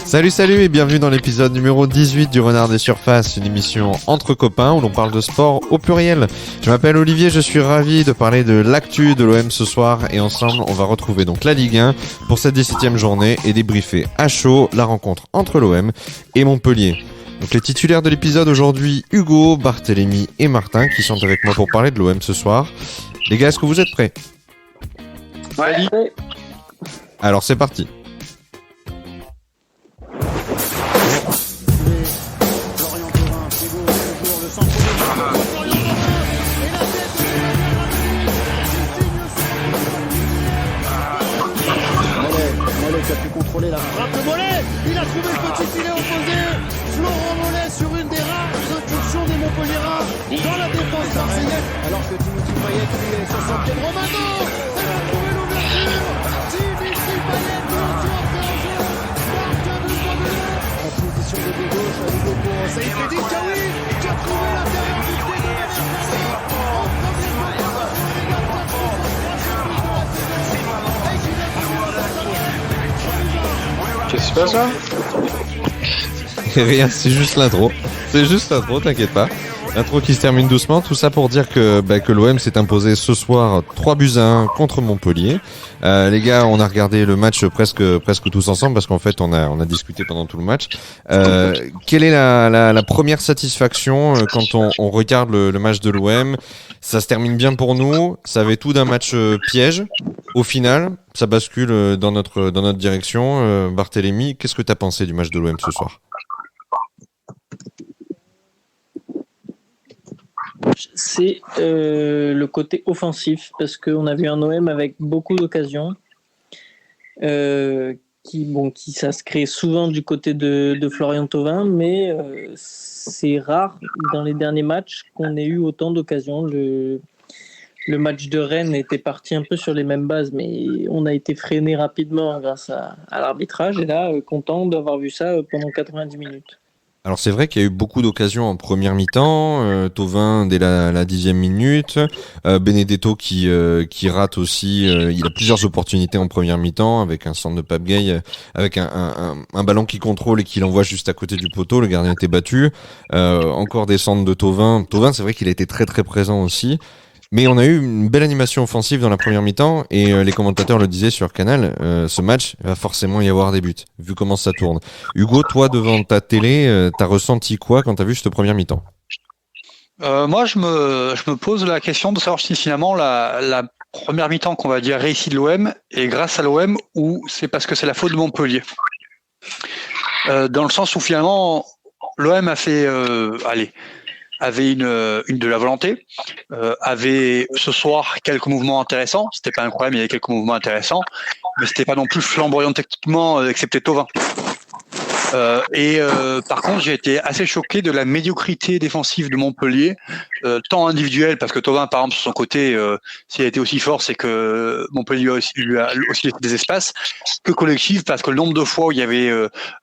Salut et bienvenue dans l'épisode numéro 18 du Renard des Surfaces, une émission entre copains où l'on parle de sport au pluriel. Je m'appelle Olivier, je suis ravi de parler de l'actu de l'OM ce soir et ensemble on va retrouver donc la Ligue 1 pour cette 17e journée et débriefer à chaud la rencontre entre l'OM et Montpellier. Donc les titulaires de l'épisode aujourd'hui, Hugo, Barthélémy et Martin qui sont avec moi pour parler de l'OM ce soir. Les gars, est-ce que vous êtes prêts ? Ouais. Alors c'est parti. Qui a pu contrôler la frappe de Mollet. Il a trouvé le petit filet opposé. Florent Mollet sur une des rares incursions des Montpelliérains dans la défense marseillaise. Alors que Timothy Payet lui est sur son pied de Romano. Elle a trouvé l'ouverture. Timothy Payet qui aussi entré en jeu. Marque un but de Mollet. En position de pied gauche à nouveau pour Saïd Mehdi Kaoui qui a trouvé l'intérieur du pied de Manel Fassa. En premier temps, Qu'est-ce qui se passe là ? Rien, c'est juste l'intro. C'est juste l'intro, t'inquiète pas. L'intro qui se termine doucement, tout ça pour dire que l'OM s'est imposé ce soir 3-1 contre Montpellier. Les gars, on a regardé le match presque tous ensemble parce qu'en fait on a discuté pendant tout le match. Quelle est la première satisfaction quand on regarde le match de l'OM ? Ça se termine bien pour nous, ça avait tout d'un match piège. Au final, ça bascule dans notre direction. Barthélémy, qu'est-ce que t'as pensé du match de l'OM ce soir ? C'est le côté offensif parce qu'on a vu un OM avec beaucoup d'occasions qui s'inscrit souvent du côté de Florian Thauvin, mais c'est rare dans les derniers matchs qu'on ait eu autant d'occasions. Le match de Rennes était parti un peu sur les mêmes bases, mais on a été freiné rapidement grâce à l'arbitrage et là, content d'avoir vu ça pendant 90 minutes. Alors c'est vrai qu'il y a eu beaucoup d'occasions en première mi-temps, Thauvin dès la 10e minute, Benedetto qui rate aussi, il a plusieurs opportunités en première mi-temps avec un centre de Pape Gueye, avec un ballon qui contrôle et qui l'envoie juste à côté du poteau, le gardien était battu, encore des centres de Thauvin, c'est vrai qu'il a été très très présent aussi. Mais on a eu une belle animation offensive dans la première mi-temps et les commentateurs le disaient sur Canal, ce match, il va forcément y avoir des buts, vu comment ça tourne. Hugo, toi, devant ta télé, t'as ressenti quoi quand t'as vu cette première mi-temps ? Moi, je me pose la question de savoir si finalement la première mi-temps qu'on va dire réussie de l'OM est grâce à l'OM ou c'est parce que c'est la faute de Montpellier. Dans le sens où finalement l'OM a fait, avait une de la volonté, avait ce soir quelques mouvements intéressants. C'était pas incroyable, il y avait quelques mouvements intéressants, mais c'était pas non plus flamboyant techniquement, excepté Thauvin. Par contre, j'ai été assez choqué de la médiocrité défensive de Montpellier, tant individuelle, parce que Thauvin, par exemple, sur son côté, s'il a été aussi fort, c'est que Montpellier lui a aussi laissé des espaces, que collective, parce que le nombre de fois où il y avait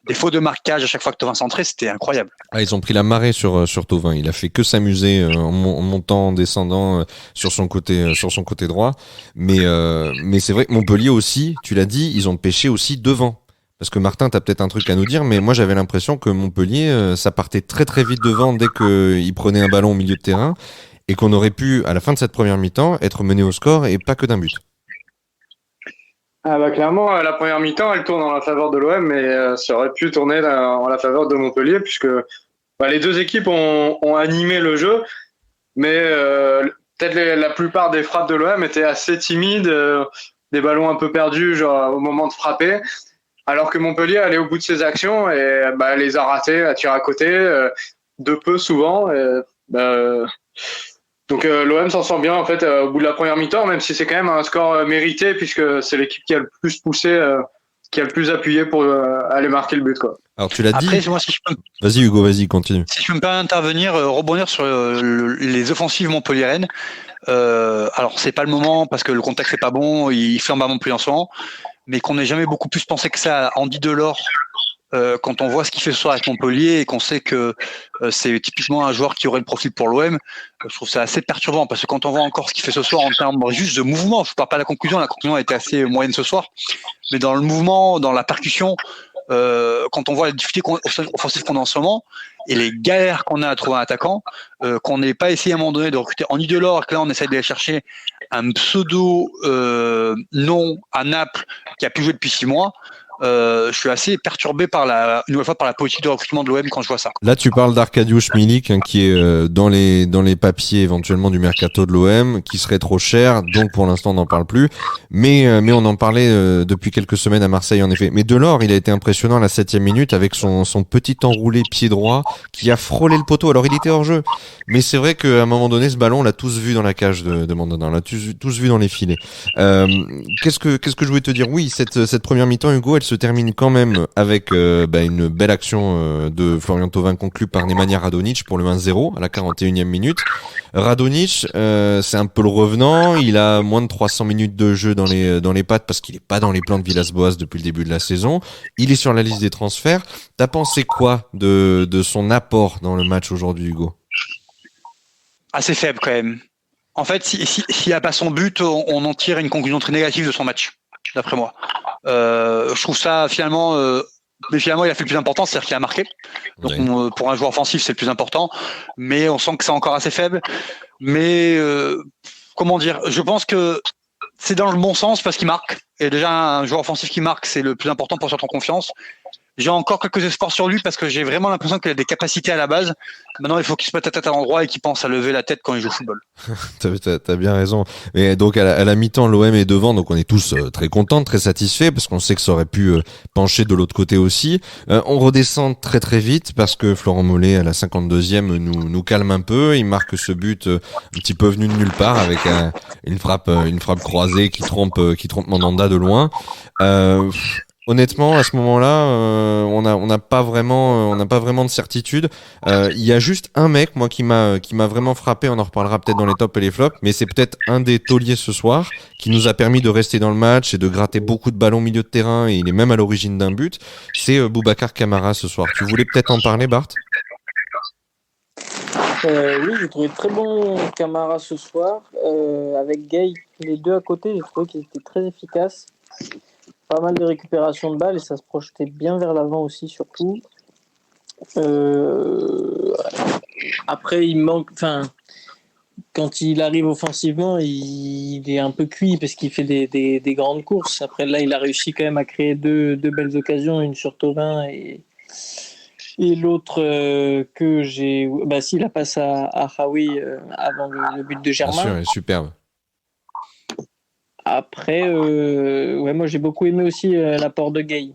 des fautes de marquage à chaque fois que Thauvin centrait, c'était incroyable. Ah, ils ont pris la marée sur Thauvin. Il a fait que s'amuser en montant, en descendant sur son côté droit. Mais c'est vrai que Montpellier aussi, tu l'as dit, ils ont pêché aussi devant. Parce que Martin, t'as peut-être un truc à nous dire, mais moi j'avais l'impression que Montpellier, ça partait très très vite devant dès qu'il prenait un ballon au milieu de terrain et qu'on aurait pu, à la fin de cette première mi-temps, être mené au score et pas que d'un but. Ah bah clairement, la première mi-temps, elle tourne en la faveur de l'OM, mais ça aurait pu tourner en la faveur de Montpellier, puisque les deux équipes ont animé le jeu, mais peut-être la plupart des frappes de l'OM étaient assez timides, des ballons un peu perdus genre, au moment de frapper. Alors que Montpellier allait au bout de ses actions et les a ratés à tir à côté, de peu souvent. Donc l'OM s'en sort bien en fait au bout de la première mi-temps, même si c'est quand même un score mérité puisque c'est l'équipe qui a le plus poussé, qui a le plus appuyé pour aller marquer le but, quoi. Alors tu l'as dit. Après, moi, si je peux... Vas-y Hugo, vas-y, continue. Si je peux me permettre d'intervenir, rebondir sur les offensives montpelliéraines. Alors c'est pas le moment parce que le contexte est pas bon, il ferme à Montpellier en ce moment, mais qu'on n'ait jamais beaucoup plus pensé que ça à Andy Delors quand on voit ce qu'il fait ce soir avec Montpellier et qu'on sait que c'est typiquement un joueur qui aurait le profil pour l'OM, je trouve ça assez perturbant parce que quand on voit encore ce qu'il fait ce soir en termes juste de mouvement, je ne parle pas de la conclusion a été assez moyenne ce soir, mais dans le mouvement, dans la percussion, quand on voit la difficulté offensive qu'on a en ce moment et les galères qu'on a à trouver un attaquant, qu'on n'ait pas essayé à un moment donné de recruter en Idolor, que là on essaie d'aller chercher un pseudo nom à Naples qui a pu jouer depuis 6 mois. Je suis assez perturbé une nouvelle fois par la politique de recrutement de l'OM quand je vois ça. Là, tu parles d'Arkadiusz Milik, qui est dans les papiers éventuellement du mercato de l'OM, qui serait trop cher, donc pour l'instant on n'en parle plus. Mais on en parlait depuis quelques semaines à Marseille en effet. Mais Delors, il a été impressionnant à la 7e minute avec son petit enroulé pied droit qui a frôlé le poteau. Alors il était hors jeu, mais c'est vrai qu'à un moment donné, ce ballon, on l'a tous vu dans la cage de Mandanda, on l'a tous vu dans les filets. Qu'est-ce que je voulais te dire? Oui, cette première mi-temps, Hugo, elle se termine quand même avec une belle action de Florian Thauvin conclue par Nemanja Radonjic pour le 1-0 à la 41e minute. Radonjic, c'est un peu le revenant, il a moins de 300 minutes de jeu dans les pattes parce qu'il est pas dans les plans de Villas-Boas depuis le début de la saison. Il est sur la liste des transferts. T'as pensé quoi de son apport dans le match aujourd'hui, Hugo? Assez faible quand même. En fait, s'il n'y a pas son but, on en tire une conclusion très négative de son match, d'après moi. Je trouve ça finalement, mais finalement il a fait le plus important, c'est-à-dire qu'il a marqué. Donc oui. Pour un joueur offensif c'est le plus important, mais on sent que c'est encore assez faible. Mais comment dire, je pense que c'est dans le bon sens parce qu'il marque. Et déjà un joueur offensif qui marque c'est le plus important pour se mettre en confiance. J'ai encore quelques espoirs sur lui parce que j'ai vraiment l'impression qu'il a des capacités à la base. Maintenant, il faut qu'il se mette la tête à l'endroit et qu'il pense à lever la tête quand il joue au football. T'as bien raison. Et donc, à la mi-temps, l'OM est devant. Donc, on est tous très contents, très satisfaits parce qu'on sait que ça aurait pu pencher de l'autre côté aussi. On redescend très, très vite parce que Florent Mollet, à la 52e, nous calme un peu. Il marque ce but un petit peu venu de nulle part avec une frappe croisée qui trompe Mandanda de loin. Honnêtement, à ce moment-là, on n'a pas vraiment de certitude. Il y a juste un mec, moi, qui m'a vraiment frappé. On en reparlera peut-être dans les tops et les flops, mais c'est peut-être un des tauliers ce soir qui nous a permis de rester dans le match et de gratter beaucoup de ballons au milieu de terrain. Et il est même à l'origine d'un but. C'est Boubacar Kamara ce soir. Tu voulais peut-être en parler, Bart? Oui, j'ai trouvé très bon Kamara ce soir avec Gay. Les deux à côté, j'ai trouvé qu'ils étaient très efficaces. Pas mal de récupération de balles et ça se projetait bien vers l'avant aussi surtout. Après il manque, quand il arrive offensivement il est un peu cuit parce qu'il fait des grandes courses. Après là il a réussi quand même à créer deux belles occasions, une sur Thauvin et l'autre que j'ai, si la passe à Haoui avant le but de Germain. Bien sûr, elle est superbe. Après, moi j'ai beaucoup aimé aussi l'apport de Gay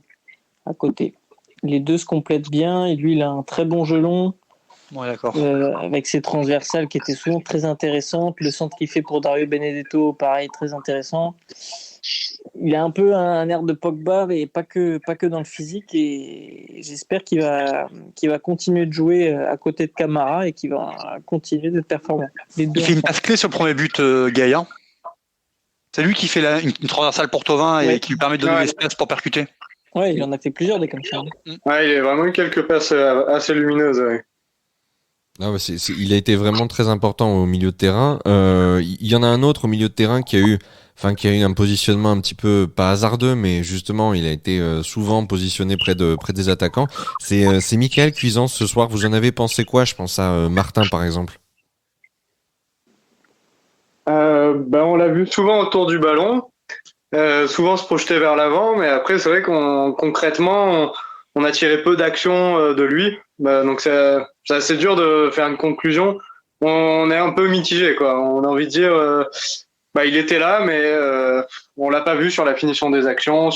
à côté. Les deux se complètent bien et lui il a un très bon gelon. Ouais, d'accord. Avec ses transversales qui étaient souvent très intéressantes. Le centre qu'il fait pour Dario Benedetto, pareil, très intéressant. Il a un peu un air de Pogba, mais pas que dans le physique. Et j'espère qu'il va continuer de jouer à côté de Kamara et qu'il va continuer d'être performant. Il fait une passe clé sur le premier but, Gay. C'est lui qui fait une transversale pour Thauvin et qui lui permet de donner l'espace pour percuter. Ouais, il en a fait plusieurs des comme ça. Ouais, il a vraiment eu quelques passes assez lumineuses. Ouais. Non, il a été vraiment très important au milieu de terrain. Il y en a un autre au milieu de terrain qui a eu un positionnement un petit peu pas hasardeux, mais justement il a été souvent positionné près des attaquants. C'est Michael Cuisance ce soir. Vous en avez pensé quoi? Je pense à Martin par exemple. On l'a vu souvent autour du ballon, souvent se projeter vers l'avant, mais après c'est vrai qu'on concrètement on a tiré peu d'actions de lui, donc c'est assez dur de faire une conclusion. On est un peu mitigé quoi. On a envie de dire il était là, mais on l'a pas vu sur la finition des actions,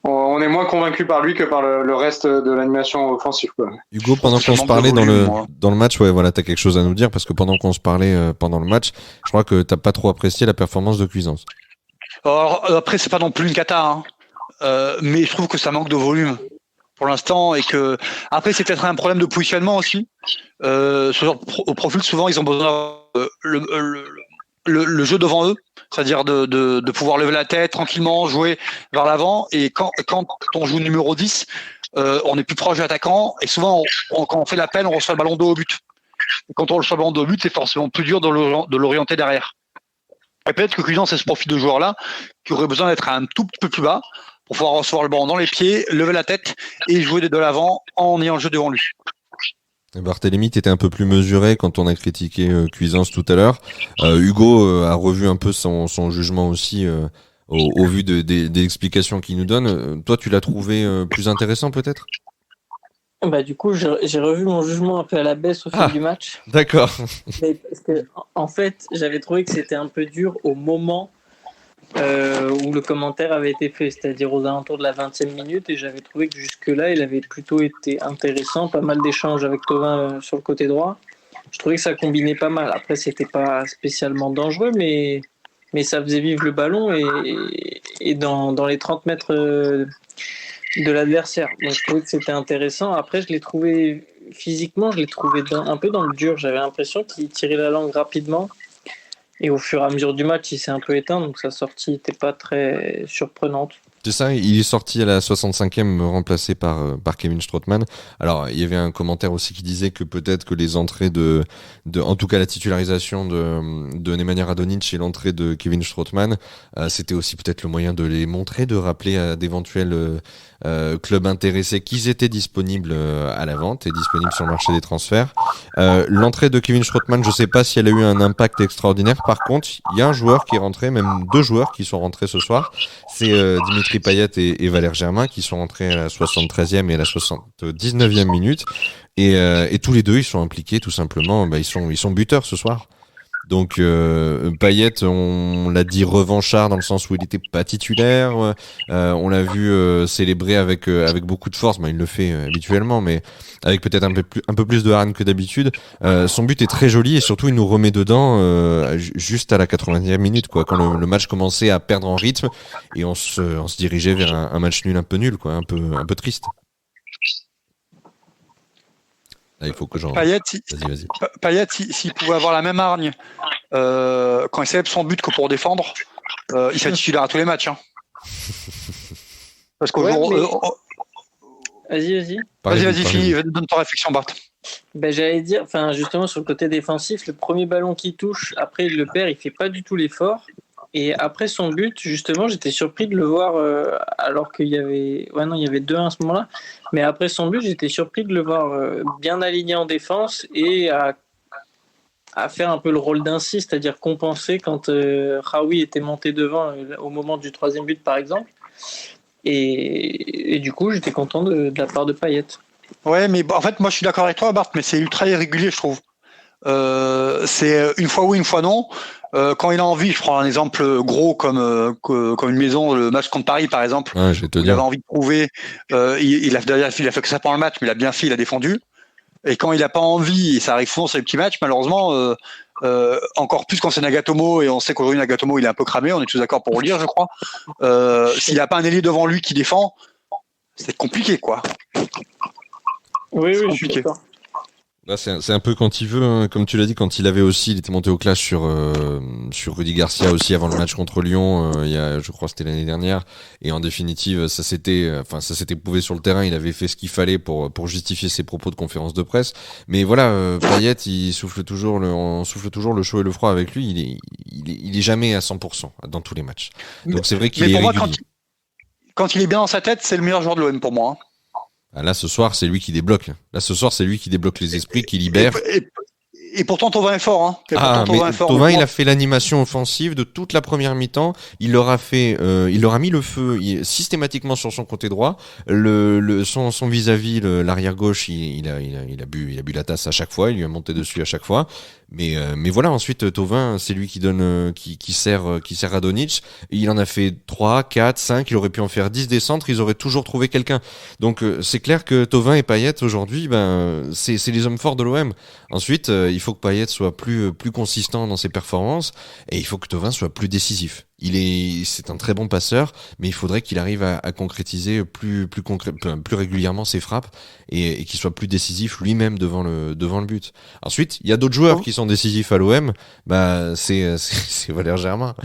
on est moins convaincu par lui que par le reste de l'animation offensive, quoi. Hugo, pendant qu'on se parlait dans le match, t'as quelque chose à nous dire parce que pendant qu'on se parlait pendant le match, je crois que t'as pas trop apprécié la performance de Cuisance. Alors après, c'est pas non plus une cata, mais je trouve que ça manque de volume pour l'instant et que après c'est peut-être un problème de positionnement aussi. Ce genre au profil, souvent ils ont besoin le jeu devant eux, c'est-à-dire de pouvoir lever la tête tranquillement, jouer vers l'avant, et quand on joue numéro 10, on est plus proche de l'attaquant, et souvent quand on fait l'appel, on reçoit le ballon dos au but. Et quand on reçoit le ballon dos au but, c'est forcément plus dur de l'orienter derrière. Et peut-être que Cuisance c'est ce profil de joueur-là qui aurait besoin d'être un tout petit peu plus bas pour pouvoir recevoir le ballon dans les pieds, lever la tête et jouer de l'avant en ayant le jeu devant lui. Barthélémy, t'étais un peu plus mesuré quand on a critiqué Cuisance tout à l'heure. Hugo a revu un peu son jugement aussi au vu des explications qu'il nous donne. Toi, tu l'as trouvé plus intéressant peut-être ? Bah, du coup, j'ai revu mon jugement un peu à la baisse au fil du match. D'accord. Mais parce que, en fait, j'avais trouvé que c'était un peu dur au moment où le commentaire avait été fait, c'est-à-dire aux alentours de la 20e minute, et j'avais trouvé que jusque-là, il avait plutôt été intéressant, pas mal d'échanges avec Thauvin sur le côté droit. Je trouvais que ça combinait pas mal. Après, c'était pas spécialement dangereux, mais ça faisait vivre le ballon et dans les 30 mètres de l'adversaire. Donc, je trouvais que c'était intéressant. Après, physiquement, je l'ai trouvé un peu dans le dur. J'avais l'impression qu'il tirait la langue rapidement. Et au fur et à mesure du match, il s'est un peu éteint, donc sa sortie n'était pas très surprenante. C'est ça, il est sorti à la 65e remplacé par Kevin Strootman. Alors, il y avait un commentaire aussi qui disait que peut-être que les entrées en tout cas la titularisation de Nemanja Radonjic et l'entrée de Kevin Strootman, c'était aussi peut-être le moyen de les montrer, de rappeler à d'éventuels clubs intéressés qu'ils étaient disponibles à la vente et disponibles sur le marché des transferts. L'entrée de Kevin Strootman, je sais pas si elle a eu un impact extraordinaire. Par contre, il y a un joueur qui est rentré, même deux joueurs qui sont rentrés ce soir. C'est Dimitri Payet et Valère Germain qui sont rentrés à la 73e et à la 79e minute. Et tous les deux, ils sont impliqués tout simplement. Ils sont buteurs ce soir. Donc Payet, on l'a dit revanchard dans le sens où il était pas titulaire. On l'a vu célébrer avec beaucoup de force. Il le fait habituellement, mais avec peut-être un peu plus de hargne que d'habitude. Son but est très joli et surtout il nous remet dedans juste à la 90e minute, quoi, quand le match commençait à perdre en rythme et on se dirigeait vers un match nul, un peu nul, quoi, un peu triste. Là, il faut que j'en. Payet, Vas-y. Payet, s'il pouvait avoir la même hargne quand il célèbre son but que pour défendre, il serait titulaire à tous les matchs. Hein. Parce qu'aujourd'hui. Vas-y. Vas-y, finis, donne ton réflexion, Bart. J'allais dire, justement, sur le côté défensif, le premier ballon qu'il touche, après il le perd, il fait pas du tout l'effort. Et après son but, justement, j'étais surpris de le voir, alors qu'il y avait... Ouais, non, il y avait 2-1 à ce moment-là. Mais après son but, j'étais surpris de le voir bien aligné en défense et à faire un peu le rôle d'un 6, c'est-à-dire compenser quand Raoui était monté devant au moment du 3e but, par exemple. Et du coup, j'étais content de la part de Payet. Ouais, mais en fait, moi, je suis d'accord avec toi, Bart, mais c'est ultra irrégulier, je trouve. C'est une fois oui, une fois non. Quand il a envie, je prends un exemple gros comme une maison, le match contre Paris par exemple. Ouais, je vais te dire. Il avait envie de prouver, il a fait que ça pendant le match, mais il a bien fait, il a défendu. Et quand il a pas envie, et ça arrive souvent sur les petits matchs, malheureusement, encore plus quand c'est Nagatomo, et on sait qu'aujourd'hui Nagatomo il est un peu cramé, on est tous d'accord pour le dire, je crois. S'il a pas un ailier devant lui qui défend, c'est compliqué, quoi. Oui, je suis d'accord. Là, c'est un peu quand il veut, hein. Comme tu l'as dit, quand il était monté au clash sur Rudy Garcia aussi avant le match contre Lyon, je crois que c'était l'année dernière, et en définitive ça s'était prouvé sur le terrain, il avait fait ce qu'il fallait pour justifier ses propos de conférence de presse, mais voilà, Payet on souffle toujours le chaud et le froid avec lui, il est jamais à 100% dans tous les matchs, donc c'est vrai qu'il est régulier. Quand il est bien dans sa tête, c'est le meilleur joueur de l'OM pour moi, hein. Là, ce soir, c'est lui qui débloque. Les esprits, qui libère. Et pourtant, Thauvin est fort. Hein. Thauvin, il a fait l'animation offensive de toute la première mi-temps. Il leur a mis le feu systématiquement sur son côté droit. Son vis-à-vis, l'arrière gauche, il a bu la tasse à chaque fois. Il lui a monté dessus à chaque fois. Mais voilà, ensuite Thauvin, c'est lui qui donne qui sert Radonjic, il en a fait 3, 4, 5, il aurait pu en faire 10 des centres, ils auraient toujours trouvé quelqu'un. Donc c'est clair que Thauvin et Payet aujourd'hui, c'est les hommes forts de l'OM. Ensuite, il faut que Payet soit plus consistant dans ses performances et il faut que Thauvin soit plus décisif. C'est un très bon passeur, mais il faudrait qu'il arrive à concrétiser plus régulièrement ses frappes et qu'il soit plus décisif lui-même devant le but. Ensuite, il y a d'autres joueurs qui sont décisifs à l'OM. C'est Valère Germain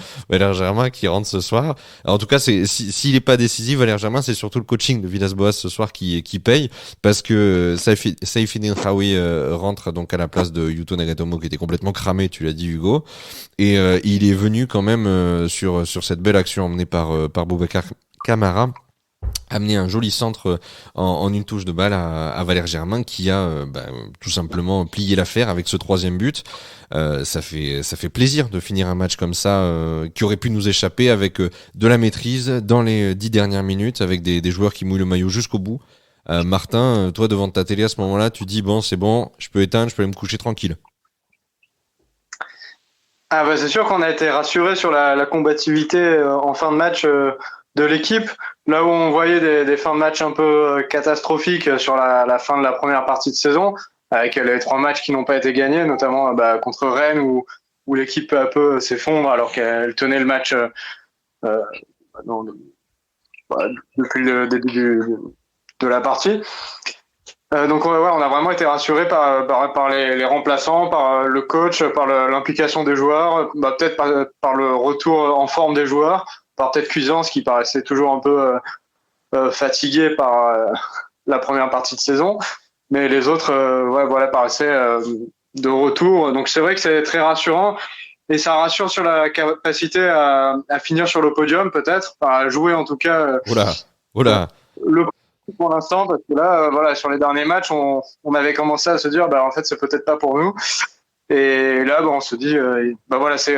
qui rentre ce soir. Alors, en tout cas, s'il est pas décisif, Valère Germain, c'est surtout le coaching de Villas-Boas ce soir qui paye, parce que Saifuddin Raoui rentre donc à la place de Yuto Nagatomo qui était complètement cramé, tu l'as dit Hugo, et il est venu quand même sur cette belle action emmenée par Boubacar Kamara amené un joli centre en une touche de balle à Valère Germain qui a tout simplement plié l'affaire avec ce 3e but. Ça fait plaisir de finir un match comme ça qui aurait pu nous échapper avec de la maîtrise dans les 10 dernières minutes avec des joueurs qui mouillent le maillot jusqu'au bout. Martin, toi devant ta télé à ce moment-là, tu dis bon c'est bon, je peux éteindre, je peux aller me coucher tranquille. Ah bah c'est sûr qu'on a été rassuré sur la combativité en fin de match de l'équipe. Là où on voyait des fins de match un peu catastrophiques sur la fin de la première partie de saison, avec les 3 matchs qui n'ont pas été gagnés, notamment contre Rennes où l'équipe peu à peu s'effondre alors qu'elle tenait le match depuis le début de la partie. Donc on a vraiment été rassuré par les remplaçants, par le coach, par l'implication des joueurs, peut-être par le retour en forme des joueurs, par peut-être Cuisance qui paraissait toujours un peu fatigué par la première partie de saison, mais les autres paraissaient de retour. Donc c'est vrai que c'est très rassurant et ça rassure sur la capacité à finir sur le podium peut-être, à jouer en tout cas. Oula. Le pour l'instant parce que là sur les derniers matchs on avait commencé à se dire en fait c'est peut-être pas pour nous et là on se dit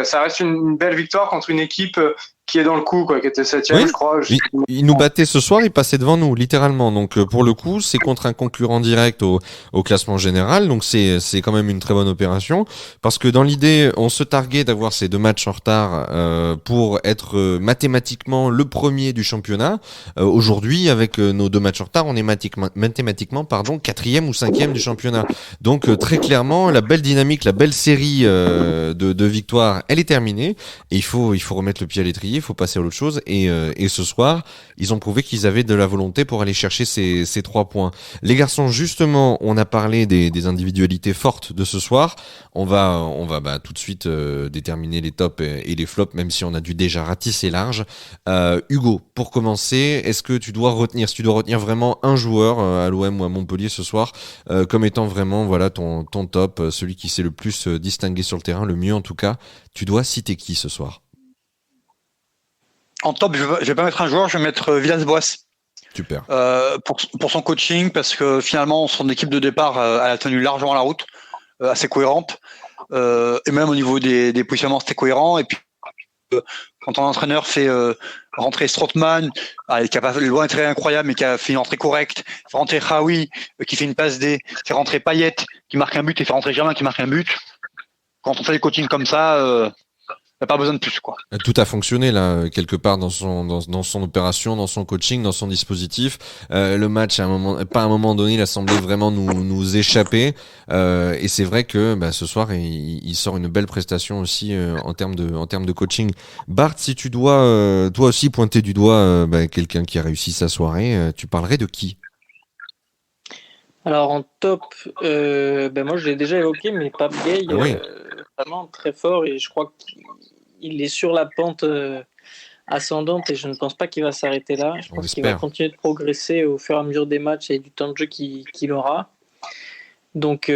ça reste une belle victoire contre une équipe qui est dans le coup qui était 7e je crois. Il nous battait ce soir, il passait devant nous littéralement, donc pour le coup c'est contre un concurrent direct au classement général, donc c'est quand même une très bonne opération parce que dans l'idée on se targuait d'avoir ces 2 matchs en retard pour être mathématiquement le premier du championnat. Aujourd'hui avec nos 2 matchs en retard on est mathématiquement 4e ou 5e du championnat, donc très clairement la belle dynamique, la belle série de victoires elle est terminée et il faut remettre le pied à l'étrier, il faut passer à l'autre chose et ce soir ils ont prouvé qu'ils avaient de la volonté pour aller chercher ces 3 points. Les garçons, justement, on a parlé des individualités fortes de ce soir. On va tout de suite déterminer les tops et les flops, même si on a dû déjà ratisser large. Hugo, pour commencer, est-ce que tu dois retenir vraiment un joueur à l'OM ou à Montpellier ce soir comme étant vraiment ton top, celui qui s'est le plus distingué sur le terrain, le mieux en tout cas, tu dois citer qui ce soir? En top, je vais pas mettre un joueur, je vais mettre Villas-Boas. Super. Pour son coaching, parce que finalement, son équipe de départ, elle a tenu largement la route, assez cohérente. Et même au niveau des positionnements, c'était cohérent. Et puis, quand ton entraîneur fait rentrer Strootman, qui a pas loin d'être incroyable, mais qui a fait une entrée correcte, fait rentrer Khaoui, qui fait une passe D, fait rentrer Payet, qui marque un but, et fait rentrer Germain, qui marque un but. Quand on fait des coachings comme ça, il n'y a pas besoin de plus, quoi. Tout a fonctionné là quelque part dans son opération, dans son coaching, dans son dispositif. Le match à un moment donné, il a semblé vraiment nous échapper. Et c'est vrai que ce soir, il sort une belle prestation aussi en termes de coaching. Bart, si tu dois toi aussi pointer du doigt quelqu'un qui a réussi sa soirée, tu parlerais de qui? Alors en top, moi je l'ai déjà évoqué, mais Pape Gueye, vraiment très fort et je crois qu'il est sur la pente ascendante et je ne pense pas qu'il va s'arrêter là. Je pense qu'il va continuer de progresser au fur et à mesure des matchs et du temps de jeu qu'il aura. Donc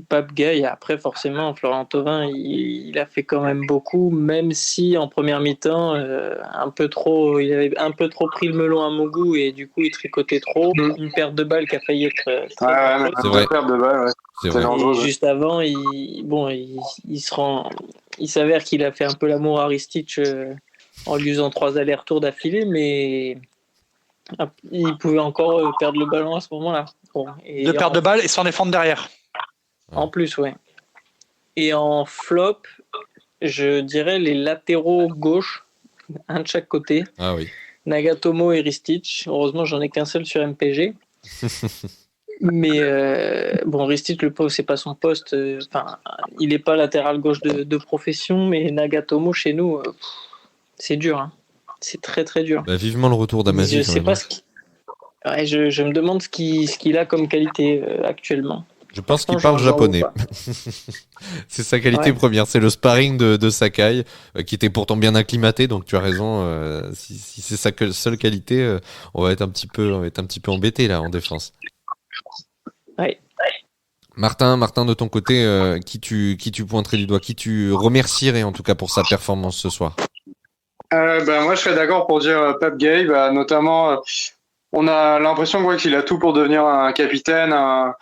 Pape Gueye, après forcément Florian Thauvin, il a fait quand même beaucoup, même si en première mi-temps il avait un peu trop pris le melon à mon goût et du coup il tricotait trop. Une perte de balle qui a failli être c'est vrai. Perte de balle, C'est vrai. Et juste avant, il s'avère qu'il a fait un peu l'amour à Ristich en lui faisant 3 allers-retours d'affilée, mais il pouvait encore perdre le ballon à ce moment-là. De perdre de balle et sans défendre derrière. En plus, ouais. Et en flop, je dirais les latéraux gauche, un de chaque côté. Ah oui. Nagatomo et Ristich. Heureusement, j'en ai qu'un seul sur MPG. Mais Ristich, le pauvre, c'est pas son poste. Il n'est pas latéral gauche de profession, mais Nagatomo, chez nous, c'est dur. Hein. C'est très, très dur. Vivement le retour d'Amazi. Je sais pas je me demande ce qu'il a comme qualité actuellement. Je pense qu'il parle japonais. C'est sa qualité première, c'est le sparring de Sakai, qui était pourtant bien acclimaté, donc tu as raison. Si c'est sa seule qualité, on va être un petit peu embêté là en défense. Ouais. Martin, de ton côté, qui tu pointerais du doigt, qui tu remercierais en tout cas pour sa performance ce soir? Moi je serais d'accord pour dire Pape Gueye, notamment on a l'impression qu'il a tout pour devenir un capitaine, un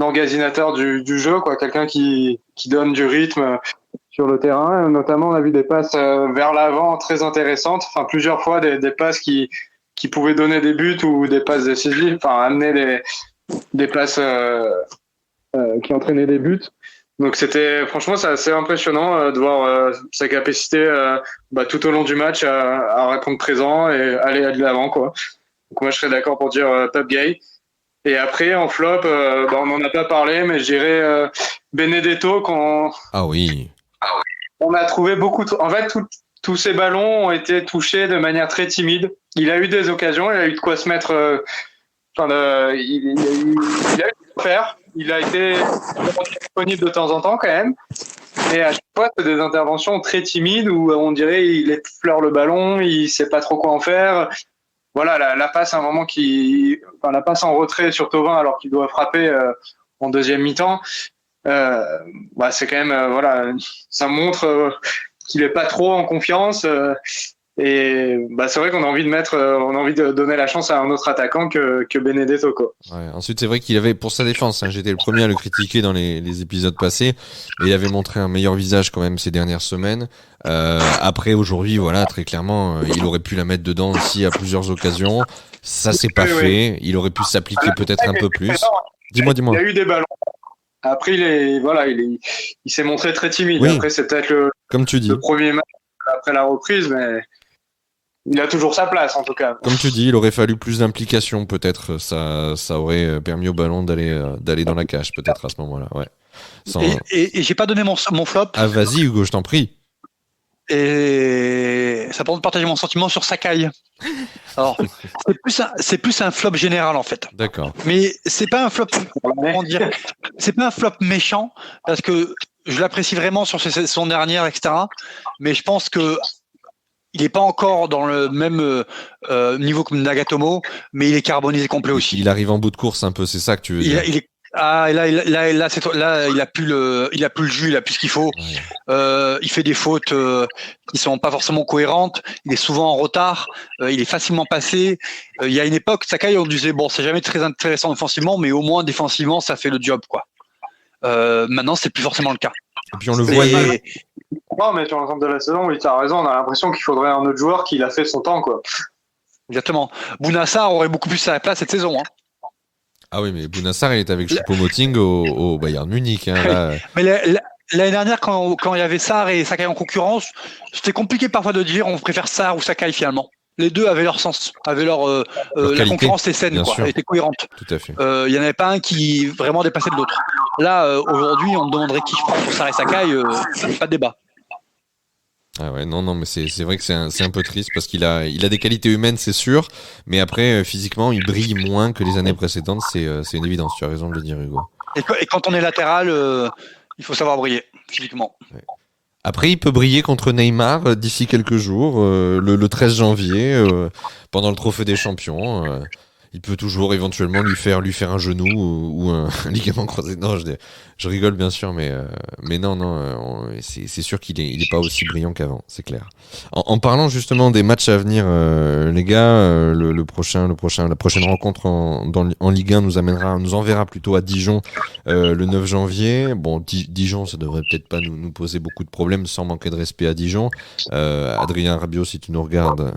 emmagasinateur du jeu, quoi, quelqu'un qui donne du rythme sur le terrain. Notamment, on a vu des passes vers l'avant très intéressantes, enfin plusieurs fois des passes qui pouvaient donner des buts ou des passes décisives, enfin amener des passes qui entraînaient des buts. Donc franchement, c'est assez impressionnant de voir sa capacité tout au long du match à répondre présent et aller de l'avant, quoi. Donc moi, je serais d'accord pour dire top Gay. Et après, en flop, on n'en a pas parlé, mais je dirais Benedetto. Ah oui. On a trouvé en fait, tous ces ballons ont été touchés de manière très timide. Il a eu des occasions, il a eu de quoi se mettre. Il a eu de quoi faire. Il a été disponible de temps en temps quand même. Mais à chaque fois, c'est des interventions très timides où on dirait il effleure le ballon, il sait pas trop quoi en faire. Voilà, la passe à un moment la passe en retrait sur Thauvin alors qu'il doit frapper en deuxième mi-temps. C'est quand même ça montre qu'il est pas trop en confiance. Et c'est vrai qu'on a envie de donner la chance à un autre attaquant que Benedetto, quoi. Ouais, ensuite, c'est vrai qu'il avait, pour sa défense, j'étais le premier à le critiquer dans les épisodes passés, et il avait montré un meilleur visage quand même ces dernières semaines. Après, aujourd'hui, voilà, très clairement, il aurait pu la mettre dedans aussi à plusieurs occasions. Ça s'est pas fait. Il aurait pu s'appliquer peut-être un peu plus. Dis-moi. Il a eu des ballons. Après, il s'est montré très timide. Oui. Après, c'est peut-être comme tu dis, le premier match après la reprise, mais il a toujours sa place, en tout cas. Comme tu dis, il aurait fallu plus d'implication, peut-être. Ça aurait permis au ballon d'aller dans la cage, peut-être, à ce moment-là. Ouais. Et j'ai pas donné mon flop. Ah, vas-y, Hugo, je t'en prie. Et ça permet de partager mon sentiment sur Sakai. Alors, c'est plus un flop général, en fait. D'accord. Mais c'est pas un flop, comment dire, c'est pas un flop méchant, parce que je l'apprécie vraiment sur son dernière, etc. Mais je pense que il n'est pas encore dans le même niveau que Nagatomo, mais il est carbonisé complet aussi. Il arrive en bout de course un peu, c'est ça que tu veux dire. Là, il a plus le jus, il a plus ce qu'il faut. Ouais. Il fait des fautes qui sont pas forcément cohérentes. Il est souvent en retard. Il est facilement passé. Il y a une époque, Sakai, on disait bon, c'est jamais très intéressant offensivement, mais au moins défensivement, ça fait le job, quoi. Maintenant, c'est plus forcément le cas. Et puis on le voyait. Non, mais sur l'ensemble de la saison, oui, tu as raison. On a l'impression qu'il faudrait un autre joueur qui l'a fait son temps, quoi. Exactement. Bounassar aurait beaucoup plus sa place cette saison. Hein. Ah oui, mais Bounassar, il est avec Choupo-Moting au Bayern Munich. Hein, là. Mais l'année dernière, quand il y avait Sarr et Sakai en concurrence, c'était compliqué parfois de dire on préfère Sarr ou Sakai finalement. Les deux avaient leur sens, avaient leur la concurrence était saine, quoi, était cohérente. Tout à fait. Il y en avait pas un qui vraiment dépassait de l'autre. Là, aujourd'hui, on me demanderait qui je prends pour Sarr et Sakai, pas de débat. Ah ouais, non, mais c'est vrai que c'est un peu triste parce qu'il a des qualités humaines, c'est sûr, mais après, physiquement, il brille moins que les années précédentes, c'est une évidence, tu as raison de le dire, Hugo. Et quand on est latéral, il faut savoir briller, physiquement. Ouais. Après, il peut briller contre Neymar d'ici quelques jours, le 13 janvier, pendant le Trophée des Champions. Il peut toujours éventuellement lui faire un genou ou un ligament croisé. Non, je rigole bien sûr, mais non, c'est sûr qu'il est pas aussi brillant qu'avant, c'est clair. En parlant justement des matchs à venir, les gars, la prochaine rencontre en Ligue 1 nous enverra plutôt à Dijon le 9 janvier. Bon, Dijon, ça devrait peut-être pas nous poser beaucoup de problèmes, sans manquer de respect à Dijon. Adrien Rabiot, si tu nous regardes,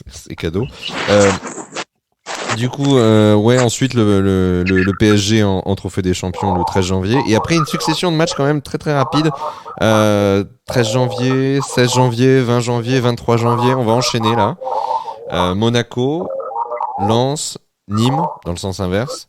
c'est cadeau. Du coup, ensuite le PSG en Trophée des Champions le 13 janvier. Et après, une succession de matchs quand même très très rapide. 13 janvier, 16 janvier, 20 janvier, 23 janvier. On va enchaîner là. Monaco, Lens, Nîmes, dans le sens inverse.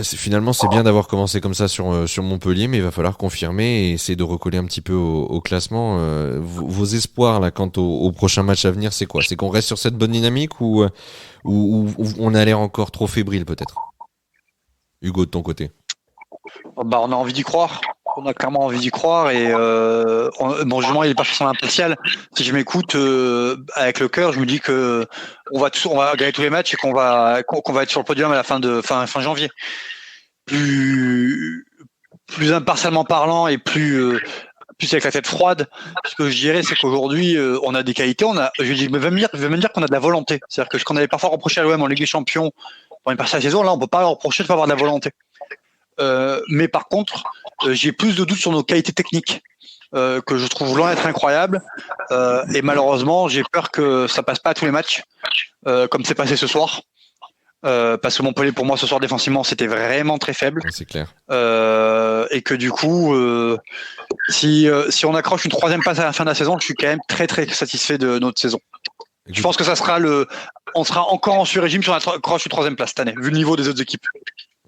Finalement, c'est bien d'avoir commencé comme ça sur Montpellier, mais il va falloir confirmer et essayer de recoller un petit peu au classement. Vos espoirs là, quant au prochain match à venir, c'est quoi ? C'est qu'on reste sur cette bonne dynamique ou on a l'air encore trop fébrile peut-être ? Hugo, de ton côté. On a envie d'y croire. On a clairement envie d'y croire et mon jugement il est pas forcément impartial. Si je m'écoute avec le cœur, je me dis que on va gagner tous les matchs et qu'on va être sur le podium à la fin janvier. Plus impartialement parlant et plus plus avec la tête froide. Ce que je dirais, c'est qu'aujourd'hui, on a des qualités. Je vais même dire qu'on a de la volonté. C'est-à-dire que ce qu'on avait parfois reproché à l'OM en Ligue des Champions pour une partie de la saison, là, on peut pas leur reprocher de pas avoir de la volonté. Mais par contre, j'ai plus de doutes sur nos qualités techniques. Que je trouve loin d'être incroyable, et malheureusement j'ai peur que ça passe pas à tous les matchs, comme c'est passé ce soir, parce que Montpellier pour moi ce soir défensivement c'était vraiment très faible, c'est clair, et que du coup si on accroche une 3e place à la fin de la saison, je suis quand même très très satisfait de notre saison. Je pense que on sera encore en sur-régime si on accroche une 3e place cette année, vu le niveau des autres équipes.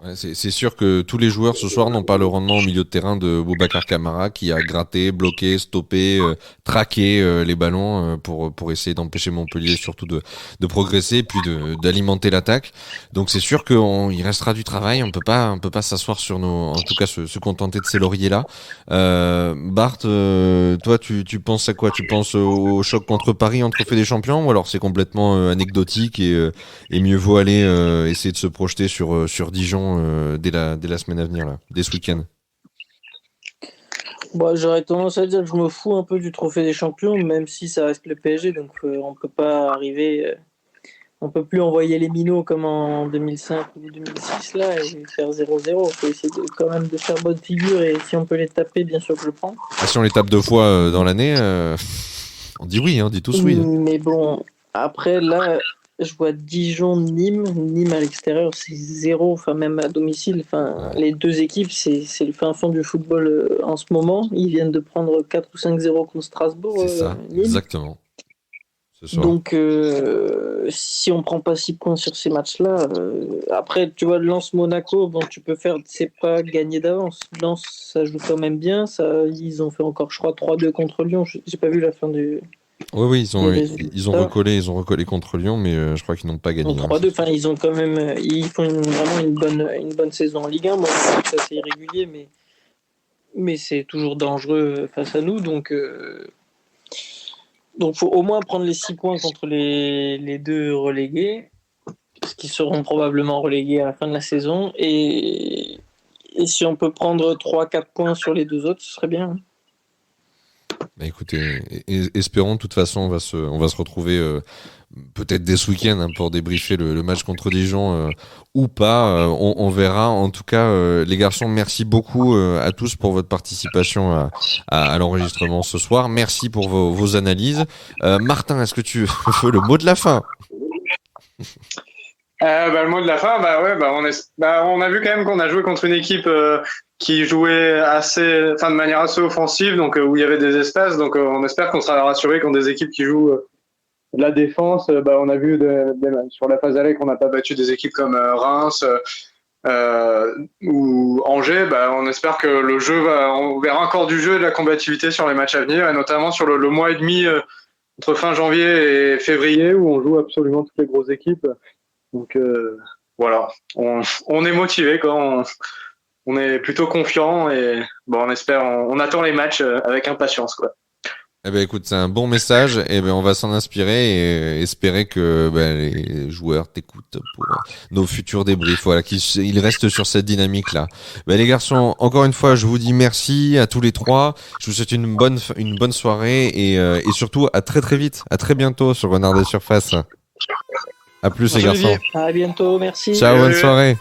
Ouais, c'est sûr que tous les joueurs ce soir n'ont pas le rendement au milieu de terrain de Boubacar Kamara qui a gratté, bloqué, stoppé, traqué les ballons pour essayer d'empêcher Montpellier surtout de progresser puis d'alimenter l'attaque. Donc c'est sûr qu'il restera du travail, on peut pas s'asseoir sur en tout cas se contenter de ces lauriers là. Bart, toi tu penses à quoi? Tu penses au choc contre Paris en Trophée des Champions ou alors c'est complètement anecdotique et mieux vaut aller essayer de se projeter sur Dijon dès la semaine à venir, là, dès ce week-end? Bon, j'aurais tendance à dire que je me fous un peu du Trophée des Champions, même si ça reste le PSG, donc on peut pas arriver, on peut plus envoyer les minots comme en 2005 ou 2006 là et faire 0-0. Faut essayer quand même de faire bonne figure et si on peut les taper, bien sûr que je le prends. Si on les tape 2 fois dans l'année, on dit oui, on dit tous oui. Mais bon, après là. Je vois Dijon-Nîmes à l'extérieur, c'est 0, enfin même à domicile. Enfin, les deux équipes, c'est le fin fond du football en ce moment. Ils viennent de prendre 4 ou 5-0 contre Strasbourg. C'est ça, Nîmes. exactement. Ce soir. Donc, si on prend pas 6 points sur ces matchs-là, après, tu vois, Lens-Monaco, bon, tu peux faire, c'est pas gagner d'avance. Lens, ça joue quand même bien. Ils ont fait encore, je crois, 3-2 contre Lyon. J'ai pas vu la fin du. Oui, ils ont recollé contre Lyon, mais je crois qu'ils n'ont pas gagné. 3-2, enfin, ils ont quand même, ils font vraiment une bonne saison en Ligue 1. Moi, je trouve que c'est assez irrégulier, mais c'est toujours dangereux face à nous, donc faut au moins prendre les 6 points contre les deux relégués, parce qu'ils seront probablement relégués à la fin de la saison, et si on peut prendre 3-4 points sur les deux autres, ce serait bien. Bah écoutez, espérons. De toute façon, on va se retrouver peut-être dès ce week-end pour débriefer le match contre Dijon ou pas. On verra. En tout cas, les garçons, merci beaucoup à tous pour votre participation à l'enregistrement ce soir. Merci pour vos analyses. Martin, est-ce que tu veux le mot de la fin? Le mot de la fin, on a vu quand même qu'on a joué contre une équipe qui jouait de manière assez offensive, donc où il y avait des espaces. Donc on espère qu'on sera rassuré contre des équipes qui jouent de la défense. On a vu sur la phase aller qu'on n'a pas battu des équipes comme Reims ou Angers. On espère que le jeu on verra encore du jeu et de la combativité sur les matchs à venir, et notamment sur le mois et demi entre fin janvier et février où on joue absolument toutes les grosses équipes. Donc voilà, on est motivé, quoi. On est plutôt confiant et on espère, on attend les matchs avec impatience, quoi. Eh ben écoute, c'est un bon message. Et on va s'en inspirer et espérer que les joueurs t'écoutent pour nos futurs débriefs. Voilà, qu'ils restent sur cette dynamique-là. Les garçons, encore une fois, je vous dis merci à tous les trois. Je vous souhaite une bonne soirée et surtout à très très vite, à très bientôt sur Renard des Surfaces. À plus les garçons. À bientôt, merci. Ciao, bonne soirée.